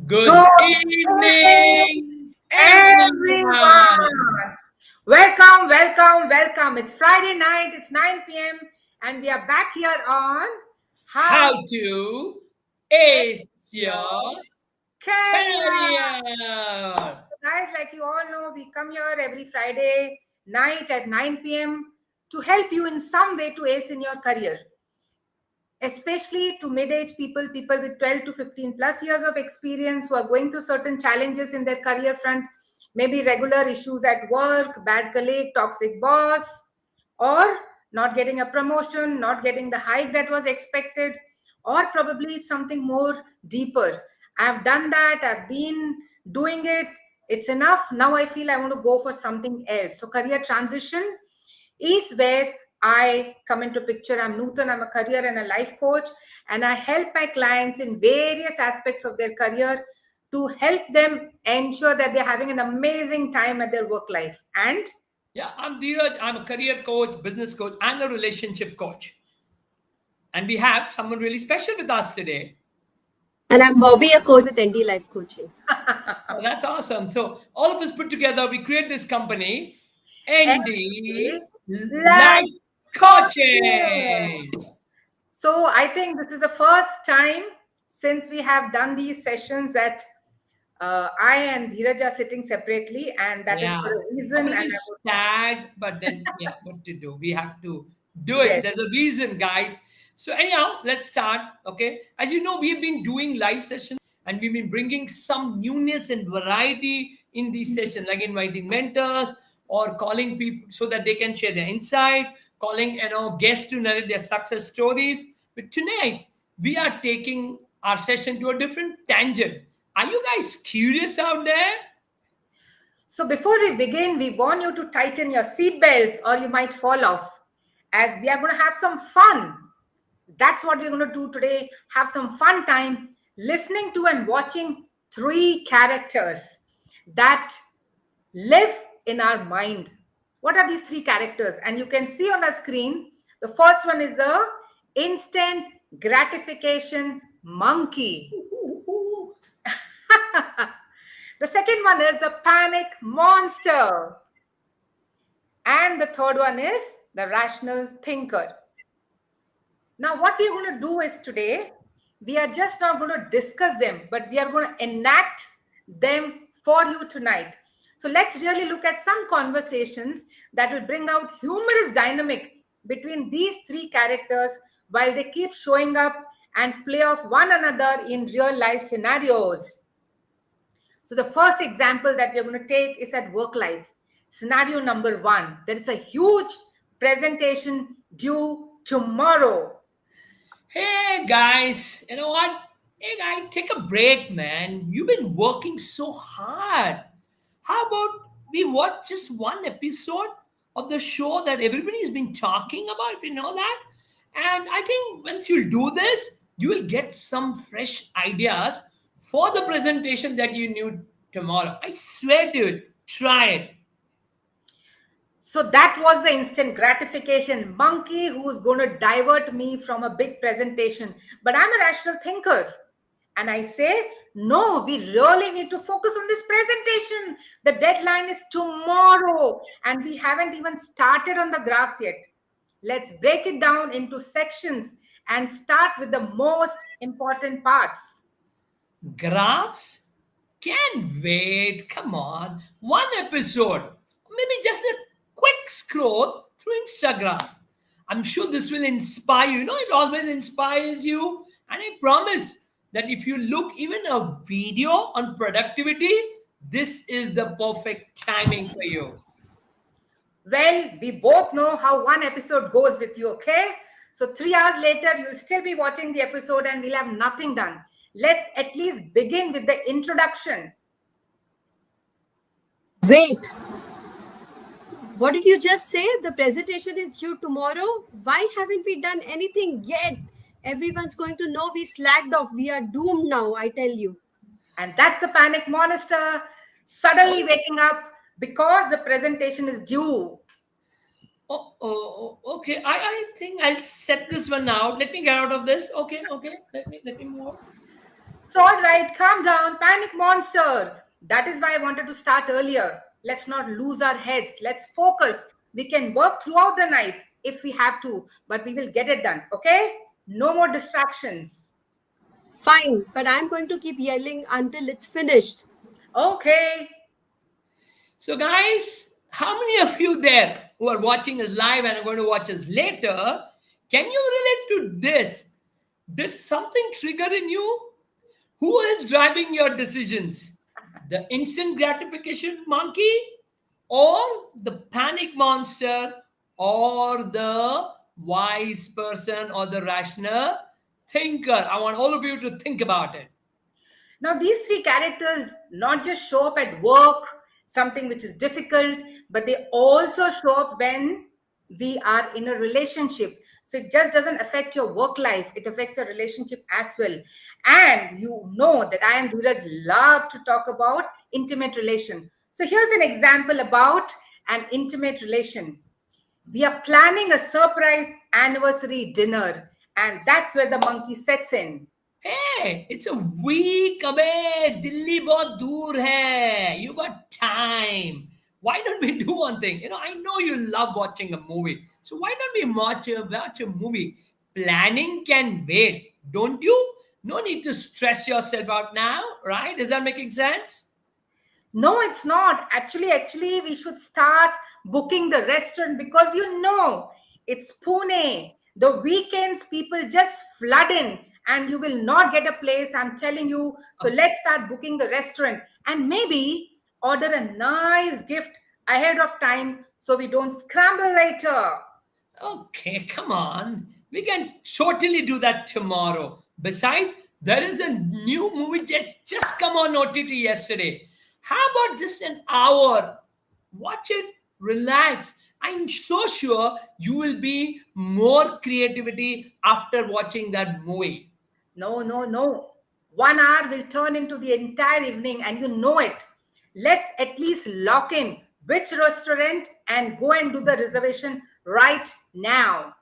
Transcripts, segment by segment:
Good Good evening, evening, everyone. everyone. Welcome. It's Friday night, it's 9 p.m., and we are back here on How How to ace Your your Career. career? Guys, like you all know, we come here every Friday night at 9 p.m. to help you in some way to ace in your career, especially to mid-age people with 12 to 15 plus years of experience who are going through certain challenges in their career front, maybe regular issues at work, bad colleague, toxic boss, or not getting a promotion, not getting the hike that was expected, or probably something more deeper. I've done that, I've been doing it, it's enough. Now I feel I want to go for something else. So career transition is where I come into picture. I'm Nutan, I'm a career and a life coach, and I help my clients in various aspects of their career to help them ensure that they're having an amazing time at their work life. And Yeah, I'm Dheeraj. I'm a career coach, business coach, and a relationship coach. And we have someone really special with us today. And I'm Bobby, a coach with ND Life Coaching. Oh, that's awesome. So, all of us put together, we create this company, anyway, ND life Life coaching. Coaching. So I think this is the first time since we have done these sessions that I and Dheeraj are sitting separately, and that is for Yeah, a I'm reason. a And I little would, sad, but then yeah, what to do? We have to do it. yes. There's a reason, guys. So anyhow, let's start. Okay, as you know, we've been doing live sessions, and we've been bringing some newness and variety in these sessions, like inviting mentors or calling people so that they can share their insight, calling guests to narrate their success stories. But tonight we are taking our session to a different tangent. Are you guys curious out there? So before we begin, we want you to tighten your seatbelts or you might fall off, as we are going to have some fun. That's what we're going to do today. Have some fun time listening to and watching three characters that live in our mind. What are these three characters? And you can see on the screen, the first one is the instant gratification monkey. The second one is the panic monster. And the third one is the rational thinker. Now, what we are going to do is today, we are just not going to discuss them, but we are going to enact them for you tonight. So let's really look at some conversations that will bring out humorous dynamic between these three characters while they keep showing up and play off one another in real life scenarios. So the first example that we're going to take is at work life. Scenario number one, there is a huge presentation due tomorrow. Hey guys, you know what? Hey guys, take a break, man. You've been working so hard. How about we watch just one episode of the show that everybody's been talking about, if you know that? And I think once you do this, you will get some fresh ideas for the presentation that you need tomorrow. I swear to you, try it. So that was the instant gratification monkey who's going to divert me from a big presentation. But I'm a rational thinker. And I say, no, we really need to focus on this presentation. The deadline is tomorrow, and we haven't even started on the graphs yet. Let's break it down into sections and start with the most important parts. Graphs? Can wait. Come on. One episode. Maybe just a quick scroll through Instagram. I'm sure this will inspire you. You know, it always inspires you. And I promise that if you look even a video on productivity, this is the perfect timing for you. Well, we both know how one episode goes with you, okay? So 3 hours later, you'll still be watching the episode and we'll have nothing done. Let's at least begin with the introduction. Wait, what did you just say? The presentation is due tomorrow. Why haven't we done anything yet? Everyone's going to know we slacked off. We are doomed now, I tell you. And that's the panic monster suddenly waking up because the presentation is due. Okay. I think I'll set this one out. Let me get out of this. Okay. Let me move. So, all right, calm down, panic monster. That is why I wanted to start earlier. Let's not lose our heads. Let's focus. We can work throughout the night if we have to, but we will get it done, okay? No more distractions. Fine, but I'm going to keep yelling until it's finished. Okay. So, guys, how many of you there who are watching us live and are going to watch us later, can you relate to this? Did something trigger in you? Who is driving your decisions? The instant gratification monkey, or the panic monster, or the wise person, or the rational thinker? I want all of you to think about it. Now, these three characters not just show up at work, something which is difficult, but they also show up when we are in a relationship. So it just doesn't affect your work life, it affects your relationship as well. And you know that I and Dheeraj love to talk about intimate relation. So here's an example about an intimate relation. We are planning a surprise anniversary dinner, and that's where the monkey sets in. Hey, it's a week away. Delhi bahut dur hai. You got time. Why don't we do one thing? I know you love watching a movie. So why don't we watch a movie? Planning can wait, don't you? No need to stress yourself out now, right? Is that making sense? No, it's not. Actually, we should start booking the restaurant because it's Pune. The weekends people just flood in and you will not get a place. I'm telling you. So let's start booking the restaurant and maybe order a nice gift ahead of time so we don't scramble later. Okay, come on. We can totally do that tomorrow. Besides, there is a new movie that just come on OTT yesterday. How about just an hour? Watch it, relax. I'm so sure you will be more creativity after watching that movie. No, no, no. 1 hour will turn into the entire evening, and you know it. Let's at least lock in which restaurant and go and do the reservation right now.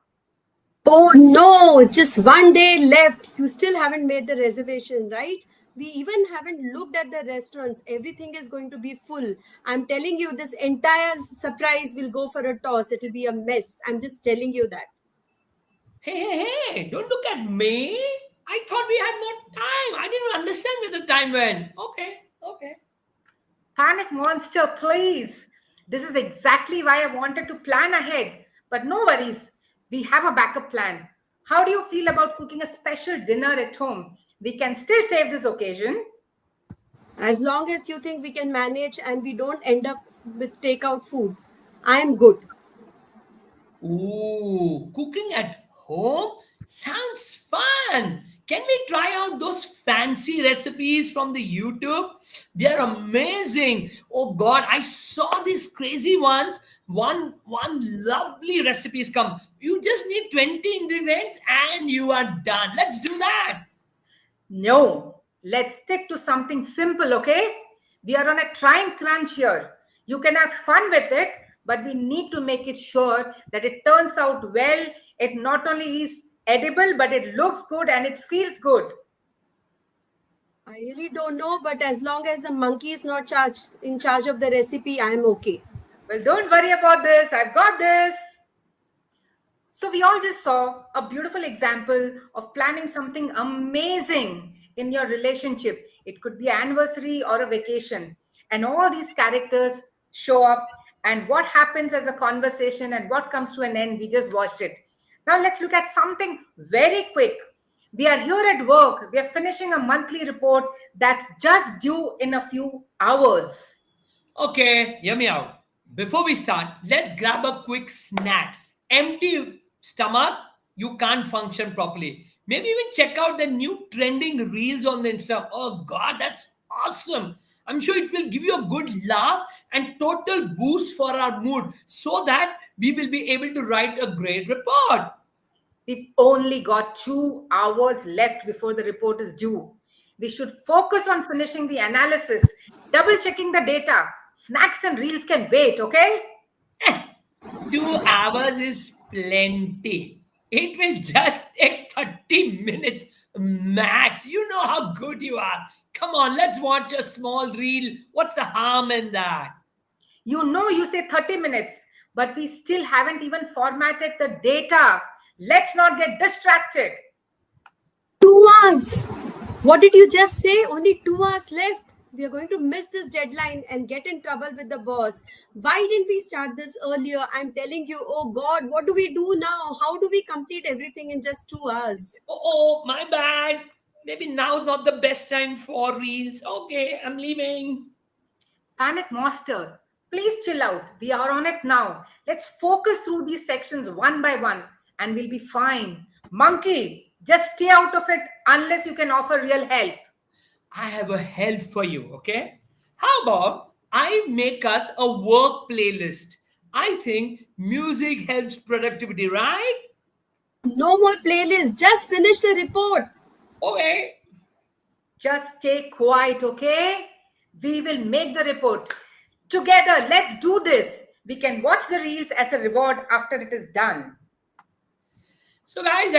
Oh no, just one day left. You still haven't made the reservation, right? We even haven't looked at the restaurants. Everything is going to be full. I'm telling you, this entire surprise will go for a toss. It'll be a mess. I'm just telling you that. Hey, hey, hey, don't look at me. I thought we had more time. I didn't understand where the time went. Okay, okay. Panic monster, please. This is exactly why I wanted to plan ahead. But no worries, we have a backup plan. How do you feel about cooking a special dinner at home? We can still save this occasion. As long as you think we can manage and we don't end up with takeout food, I am good. Ooh, cooking at home sounds fun. Can we try out those fancy recipes from the YouTube? They're amazing. Oh God, I saw these crazy ones. One lovely recipes come. You just need 20 ingredients and you are done. Let's do that. No, let's stick to something simple, okay? We are on a time crunch here. You can have fun with it, but we need to make it sure that it turns out well. It not only is edible, but it looks good and it feels good. I really don't know, but as long as the monkey is not in charge of the recipe, I am okay. Well, don't worry about this. I've got this. So, we all just saw a beautiful example of planning something amazing in your relationship. It could be anniversary or a vacation. And all these characters show up, and what happens as a conversation and what comes to an end. We just watched it. Now, let's look at something very quick. We are here at work. We are finishing a monthly report that's just due in a few hours. Okay, hear me out. Before we start, let's grab a quick snack. Empty stomach, you can't function properly. Maybe even check out the new trending reels on the Insta. Oh God, that's awesome. I'm sure it will give you a good laugh and total boost for our mood so that we will be able to write a great report. We've only got 2 hours left before the report is due. We should focus on finishing the analysis, double checking the data. Snacks and reels can wait, okay? Eh, 2 hours is plenty. It will just take 30 minutes Max, you know how good you are. Come on, let's watch a small reel. What's the harm in that? You know, you say 30 minutes, but we still haven't even formatted the data. Let's not get distracted. 2 hours. What did you just say? Only 2 hours left. We are going to miss this deadline and get in trouble with the boss. Why didn't we start this earlier? I'm telling you, oh God, what do we do now? How do we complete everything in just 2 hours? Oh, my bad. Maybe now's not the best time for reels. Okay, I'm leaving. Panic Master, please chill out. We are on it now. Let's focus through these sections one by one and we'll be fine. Monkey, just stay out of it unless you can offer real help. I have a help for you, okay? How about I make us a work playlist? I think music helps productivity, right? No more playlist. Just finish the report. Okay. Just stay quiet, okay? We will make the report. Together, let's do this. We can watch the reels as a reward after it is done. So, guys,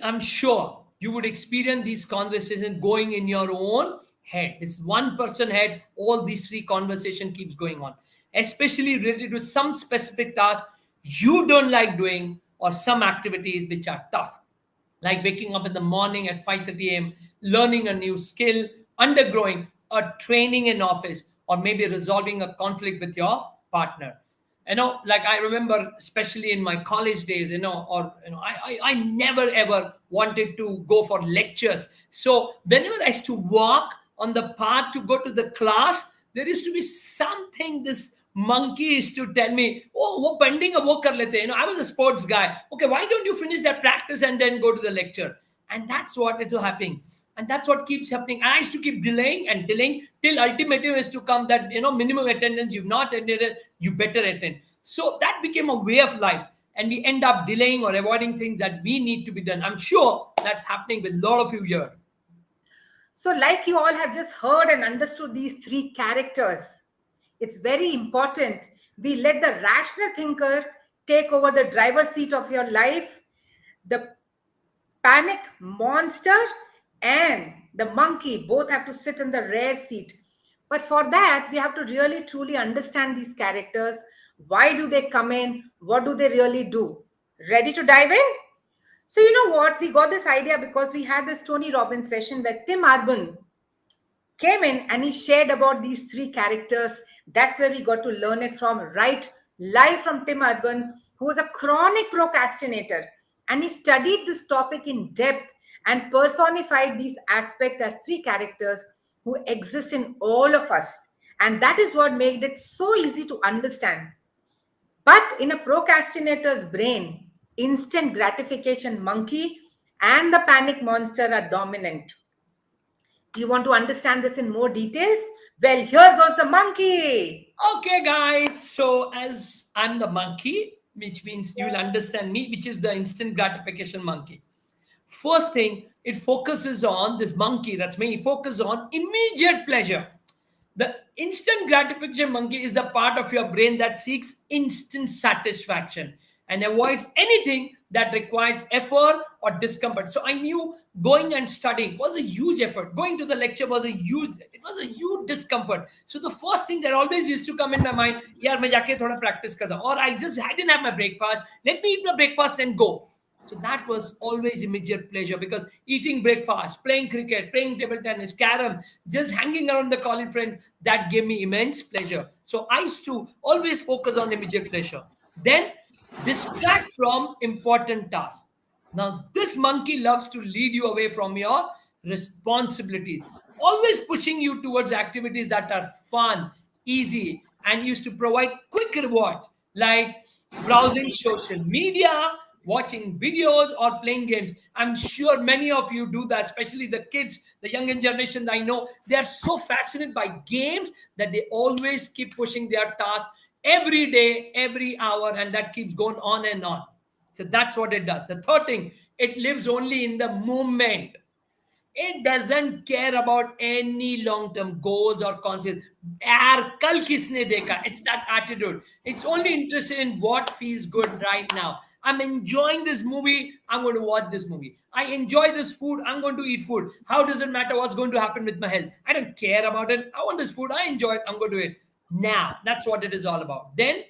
I'm sure you would experience these conversations going in your own head. It's one person head, all these three conversation keeps going on, especially related to some specific task you don't like doing or some activities which are tough, like waking up in the morning at 5:30 a.m., learning a new skill, undergoing a training in office, or maybe resolving a conflict with your partner. Like I remember, especially in my college days, I never ever wanted to go for lectures. So whenever I used to walk on the path to go to the class, there used to be something this monkey used to tell me, oh, wo pending a wo kar lete. I was a sports guy. Okay, why don't you finish that practice and then go to the lecture? And that's what it will happen. And that's what keeps happening. And I used to keep delaying and delaying till ultimatum is to come that, minimum attendance, you've not attended, you better attend. So that became a way of life. And we end up delaying or avoiding things that we need to be done. I'm sure that's happening with a lot of you here. So, like you all have just heard and understood these three characters, it's very important we let the rational thinker take over the driver's seat of your life. The panic monster and the monkey both have to sit in the rear seat. But for that, we have to really truly understand these characters. Why do they come in? What do they really do? Ready to dive in? So, you know what? We got this idea because we had this Tony Robbins session where Tim Urban came in and he shared about these three characters. That's where we got to learn it from, right? Live from Tim Urban, who was a chronic procrastinator. And he studied this topic in depth and personified these aspects as three characters who exist in all of us. And that is what made it so easy to understand. But in a procrastinator's brain, instant gratification monkey and the panic monster are dominant. Do you want to understand this in more details? Well, here goes the monkey. Okay, guys. So, as I'm the monkey, which means you will understand me, which is the instant gratification monkey. First thing, it focuses on this monkey, that's me, focus on immediate pleasure. The instant gratification monkey is the part of your brain that seeks instant satisfaction and avoids anything that requires effort or discomfort. So I knew going and studying was a huge effort. Going to the lecture was a huge discomfort. So the first thing that always used to come in my mind, yeah, मैं जाके थोड़ा practice करता हूँ. Or I didn't have my breakfast. Let me eat my breakfast and go. So that was always immediate pleasure because eating breakfast, playing cricket, playing table tennis, carom, just hanging around the college friends, that gave me immense pleasure. So I used to always focus on immediate pleasure. Then distract from important tasks. Now, this monkey loves to lead you away from your responsibilities, always pushing you towards activities that are fun, easy, and used to provide quick rewards like browsing social media, watching videos, or playing games. I'm sure many of you do that, especially the kids, the younger generation. I know they are so fascinated by games that they always keep pushing their tasks every day, every hour, and that keeps going on and on. So that's what it does. The third thing, it lives only in the moment. It doesn't care about any long-term goals or concepts. यार कल किसने देखा? It's that attitude. It's only interested in what feels good right now. I'm enjoying this movie, I'm going to watch this movie. I enjoy this food, I'm going to eat food. How does it matter what's going to happen with my health? I don't care about it. I want this food, I enjoy it, I'm going to eat. Now, that's what it is all about. Then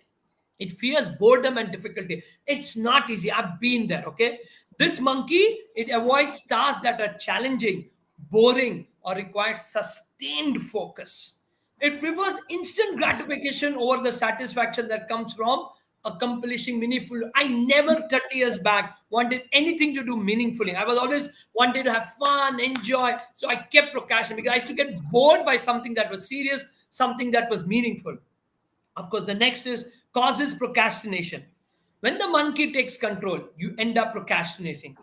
it fears boredom and difficulty. It's not easy. I've been there. Okay. This monkey, it avoids tasks that are challenging, boring, or require sustained focus. It prefers instant gratification over the satisfaction that comes from accomplishing meaningful. I never 30 years back wanted anything to do meaningfully. I was always wanted to have fun, enjoy. So I kept procrastinating because I used to get bored by something that was serious, something that was meaningful. Of course, the next is causes procrastination. When the monkey takes control, you end up procrastinating.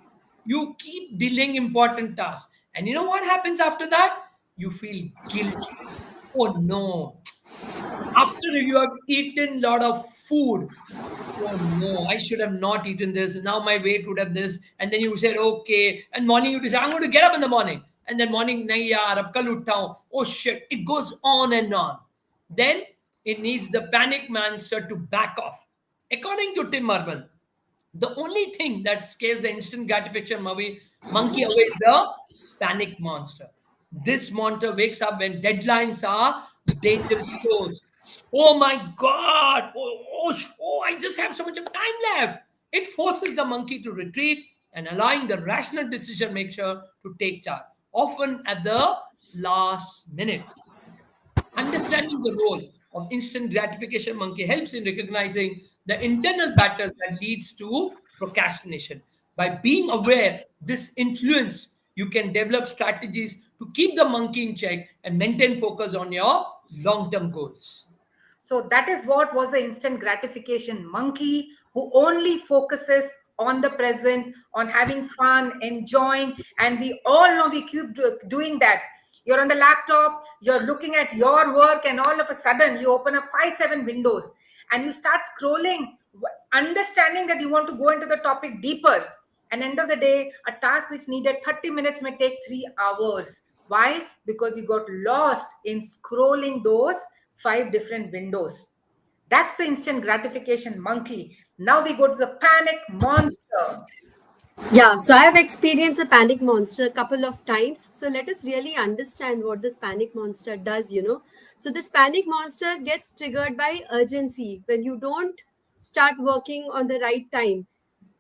You keep delaying important tasks. And you know what happens after that? You feel guilty. Oh no. After you have eaten a lot of food, oh no, I should have not eaten this. Now my weight would have this. And then you said, okay. And morning you decide, I'm going to get up in the morning. And then morning, nahi yaar, ab kal utta hoon. Oh shit. It goes on and on. Then it needs the panic monster to back off. According to Tim Urban, the only thing that scares the instant gratification monkey away is the panic monster. This monster wakes up when deadlines are dangerous close. Oh my God! I just have so much of time left. It forces the monkey to retreat and allowing the rational decision maker to take charge, often at the last minute. Understanding the role of instant gratification monkey helps in recognizing the internal battle that leads to procrastination. By being aware this influence, you can develop strategies to keep the monkey in check and maintain focus on your long-term goals. So that is what was the instant gratification monkey who only focuses on the present, on having fun, enjoying, and we all know we keep doing that. You're on the laptop, you're looking at your work, and all of a sudden you open up 5, 7 windows and you start scrolling, understanding that you want to go into the topic deeper. And end of the day, a task which needed 30 minutes may take 3 hours. Why? Because you got lost in scrolling those 5 different windows. That's the instant gratification monkey. Now we go to the panic monster. Yeah, so I have experienced a panic monster a couple of times. So let us really understand what this panic monster does. So this panic monster gets triggered by urgency when you don't start working on the right time.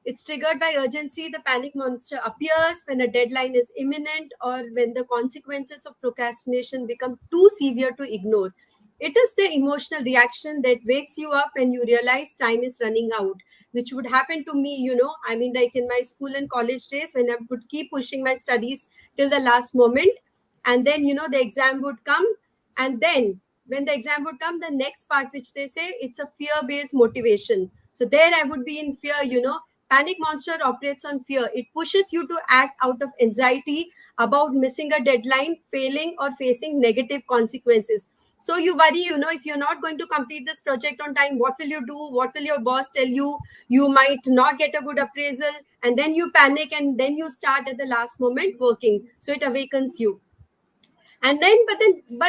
It's triggered by urgency. The panic monster appears when a deadline is imminent or when the consequences of procrastination become too severe to ignore. It is the emotional reaction that wakes you up when you realize time is running out, which would happen to me. I mean, like in my school and college days, when I would keep pushing my studies till the last moment, and then the exam would come, and then when the exam would come, the next part, which they say, it's a fear based motivation. So there I would be in fear. Panic monster operates on fear. It pushes you to act out of anxiety about missing a deadline, failing, or facing negative consequences. So you worry, if you're not going to complete this project on time, what will you do? What will your boss tell you? You might not get a good appraisal, and then you panic, and then you start at the last moment working. So it awakens you. And then but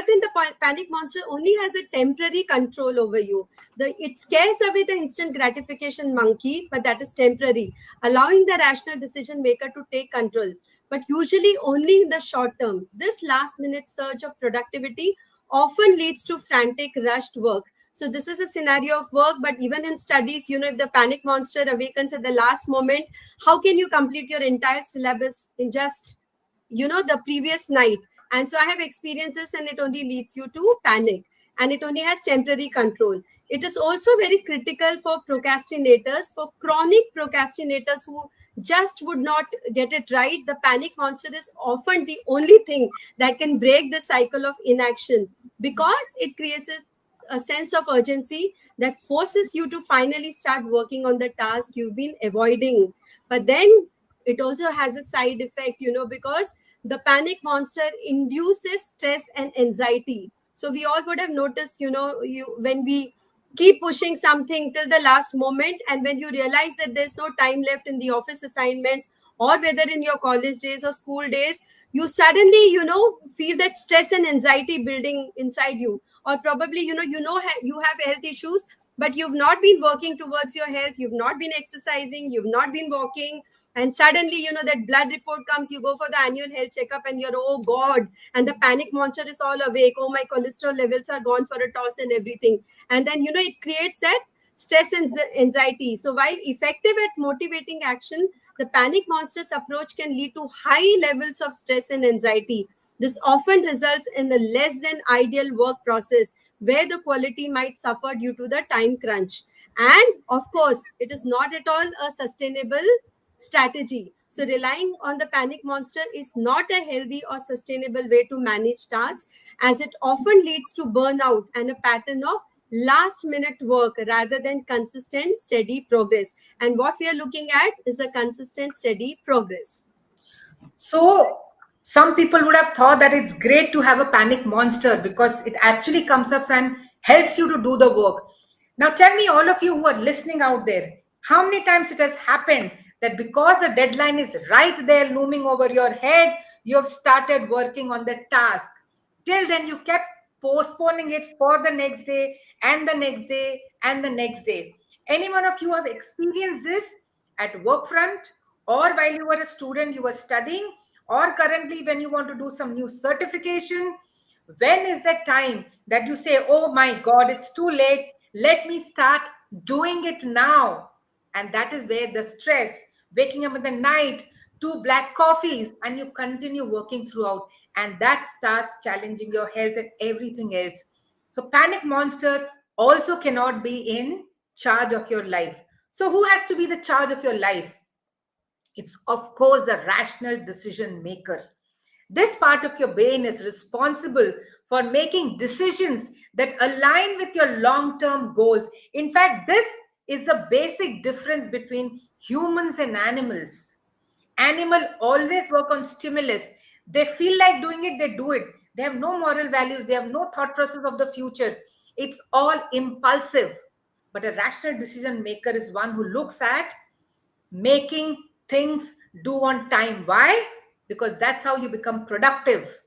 then the panic monster only has a temporary control over you. It scares away the instant gratification monkey, but that is temporary, allowing the rational decision maker to take control, but usually only in the short term. This last minute surge of productivity often leads to frantic rushed work. So this is a scenario of work, but even in studies, if the panic monster awakens at the last moment, how can you complete your entire syllabus in just the previous night? And so I have experienced this, and it only leads you to panic, and it only has temporary control. It is also very critical for procrastinators, for chronic procrastinators who just would not get it right. The panic monster is often the only thing that can break the cycle of inaction, because it creates a sense of urgency that forces you to finally start working on the task you've been avoiding. But then it also has a side effect, because the panic monster induces stress and anxiety. So we all would have noticed, when we keep pushing something till the last moment, and when you realize that there's no time left in the office assignments, or whether in your college days or school days, you suddenly feel that stress and anxiety building inside you. Or probably you have health issues, but you've not been working towards your health, you've not been exercising, you've not been walking, and suddenly that blood report comes, you go for the annual health checkup, and you're, oh god, and the panic monster is all awake, oh my cholesterol levels are gone for a toss and everything. And then it creates that stress and anxiety. So while effective at motivating action, the panic monster's approach can lead to high levels of stress and anxiety. This often results in a less than ideal work process where the quality might suffer due to the time crunch. And of course, it is not at all a sustainable strategy. So, relying on the panic monster is not a healthy or sustainable way to manage tasks, as it often leads to burnout and a pattern of last minute work rather than consistent, steady progress. And what we are looking at is a consistent, steady progress. So some people would have thought that it's great to have a panic monster because it actually comes up and helps you to do the work. Now tell me, all of you who are listening out there, how many times it has happened that because the deadline is right there looming over your head, you have started working on the task. Till then you kept postponing it for the next day and the next day and the next day. Any one of you have experienced this at work front, or while you were a student, you were studying, or currently when you want to do some new certification? When is that time that you say, oh my god, it's too late, let me start doing it now? And that is where the stress, waking up in the night, two black coffees, and you continue working throughout, and that starts challenging your health and everything else. So panic monster also cannot be in charge of your life. So who has to be the charge of your life? It's, of course, the rational decision maker. This part of your brain is responsible for making decisions that align with your long term goals. In fact, this is the basic difference between humans and animals. Animal always work on stimulus. They feel like doing it, they do it. They have no moral values, they have no thought process of the future. It's all impulsive. But a rational decision maker is one who looks at making things do on time. Why? Because that's how you become productive.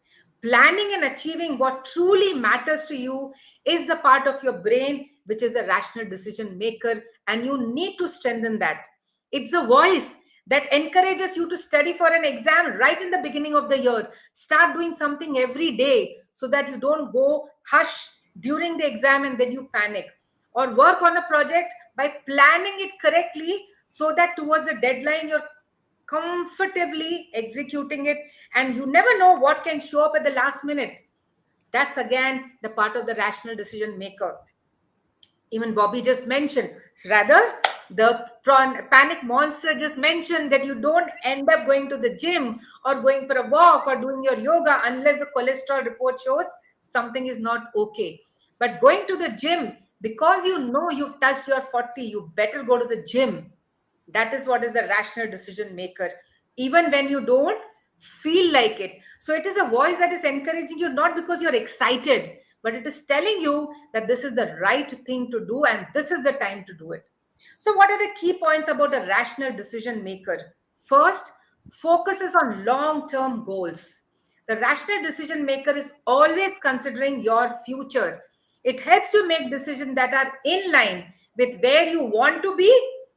Planning and achieving what truly matters to you is the part of your brain which is the rational decision maker, and you need to strengthen that. It's the voice that encourages you to study for an exam right in the beginning of the year. Start doing something every day so that you don't go hush during the exam and then you panic. Or work on a project by planning it correctly so that towards the deadline you're comfortably executing it, and you never know what can show up at the last minute. That's again the part of the rational decision maker. Even Bobby just mentioned, rather, the panic monster just mentioned that you don't end up going to the gym or going for a walk or doing your yoga unless the cholesterol report shows something is not okay. But going to the gym because you know you've touched your 40, you better go to the gym. That is what is the rational decision maker, even when you don't feel like it. So it is a voice that is encouraging you, not because you're excited, but it is telling you that this is the right thing to do and this is the time to do it. So what are the key points about a rational decision maker? First, focuses on long term goals. The rational decision maker is always considering your future. It helps you make decisions that are in line with where you want to be,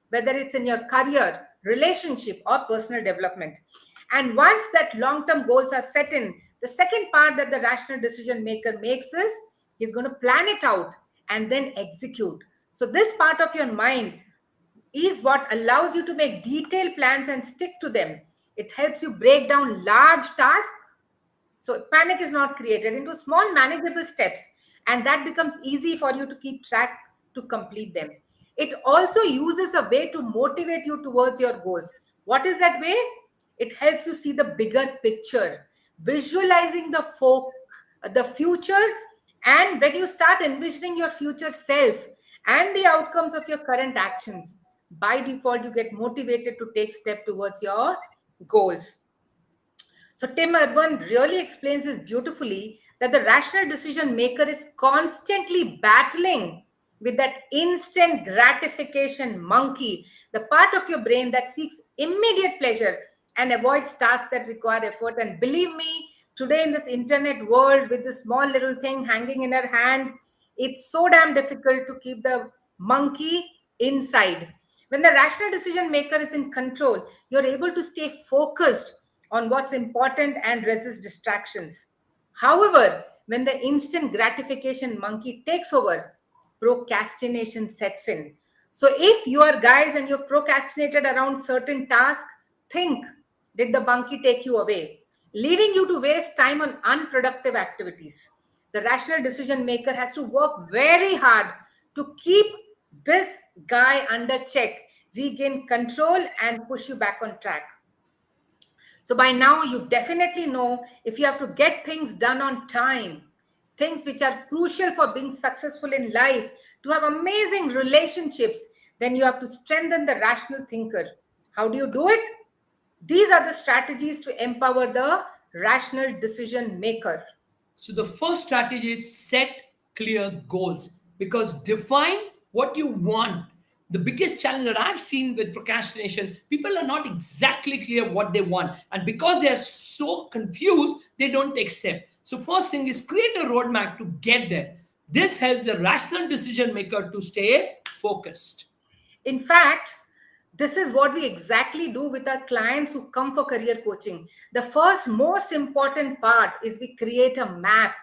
whether it's in your career, relationship, or personal development. And once that long term goals are set in, the second part that the rational decision maker makes is he's going to plan it out and then execute. So, this part of your mind is what allows you to make detailed plans and stick to them. It helps you break down large tasks, so panic is not created, into small manageable steps, and that becomes easy for you to keep track to complete them. It also uses a way to motivate you towards your goals. What is that way? It helps you see the bigger picture, visualizing the future, and when you start envisioning your future self and the outcomes of your current actions, by default you get motivated to take step towards your goals. So Tim Urban really explains this beautifully, that the rational decision maker is constantly battling with that instant gratification monkey, the part of your brain that seeks immediate pleasure and avoids tasks that require effort. And believe me, today in this internet world with this small little thing hanging in our hand, it's so damn difficult to keep the monkey inside. When the rational decision maker is in control, you're able to stay focused on what's important and resist distractions. However, when the instant gratification monkey takes over, procrastination sets in. So if you are guys and you've procrastinated around certain tasks, think, did the monkey take you away, leading you to waste time on unproductive activities? The rational decision maker has to work very hard to keep this guy under check, regain control, and push you back on track. So by now, you definitely know if you have to get things done on time, things which are crucial for being successful in life, to have amazing relationships, then you have to strengthen the rational thinker. How do you do it? These are the strategies to empower the rational decision maker. So the first strategy is set clear goals, because define what you want. The biggest challenge that I've seen with procrastination, people are not exactly clear what they want, and because they are so confused, they don't take step. So first thing is create a roadmap to get there. This helps the rational decision maker to stay focused. In fact, this is what we exactly do with our clients who come for career coaching. The first, most important part is we create a map.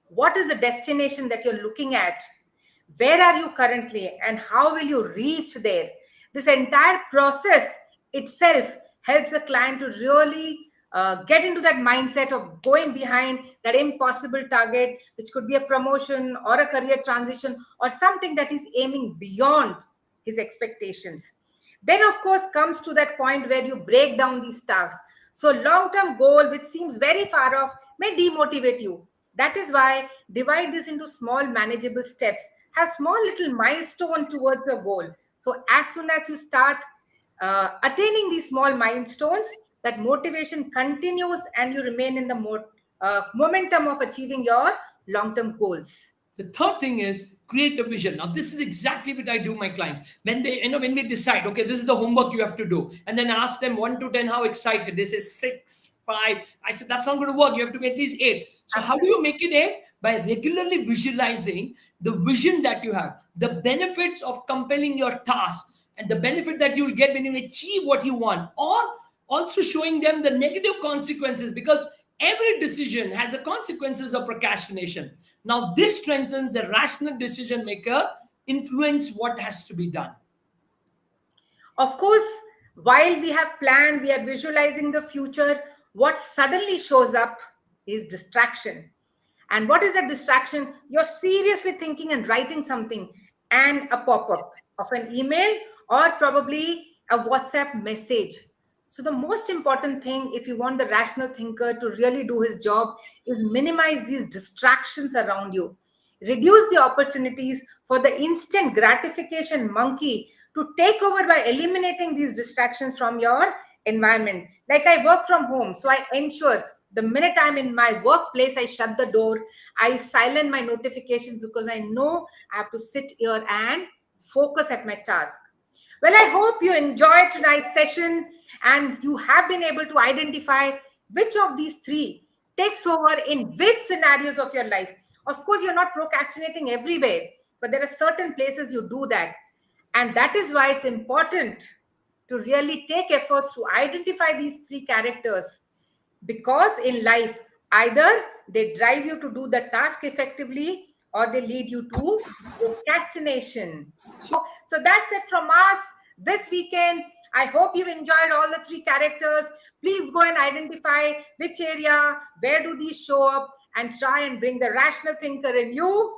What is the destination that you're looking at? Where are you currently, and how will you reach there? This entire process itself helps the client to really get into that mindset of going behind that impossible target, which could be a promotion or a career transition or something that is aiming beyond his expectations. Then, of course, comes to that point where you break down these tasks. So, long term goal, which seems very far off, may demotivate you. That is why divide this into small, manageable steps. Have small little milestone towards your goal. So, as soon as you start attaining these small milestones, that motivation continues and you remain in the momentum of achieving your long term goals. The third thing is create a vision. Now, this is exactly what I do my clients. When they, when we decide, okay, this is the homework you have to do, and then I ask them 1 to 10 how excited. They say 6, 5. I said that's not going to work. You have to be at least 8. So how do you make it 8? By regularly visualizing the vision that you have, the benefits of compelling your task, and the benefit that you'll get when you achieve what you want, or also showing them the negative consequences, because every decision has a consequences of procrastination. Now this strengthens the rational decision maker influence what has to be done. Of course, while we have planned, we are visualizing the future, what suddenly shows up is distraction. And what is that distraction? You're seriously thinking and writing something, and a pop up of an email or probably a WhatsApp message. So, the most important thing, if you want the rational thinker to really do his job, is minimize these distractions around you. Reduce the opportunities for the instant gratification monkey to take over by eliminating these distractions from your environment. Like I work from home, so I ensure the minute I'm in my workplace, I shut the door, I silence my notifications because I know I have to sit here and focus at my task. Well, I hope you enjoyed tonight's session and you have been able to identify which of these three takes over in which scenarios of your life. Of course, you're not procrastinating everywhere, but there are certain places you do that. And that is why it's important to really take efforts to identify these three characters, because in life, either they drive you to do the task effectively or they lead you to procrastination. So that's it from us this weekend. I hope you enjoyed all the three characters. Please go and identify which area, where do these show up, and try and bring the rational thinker in you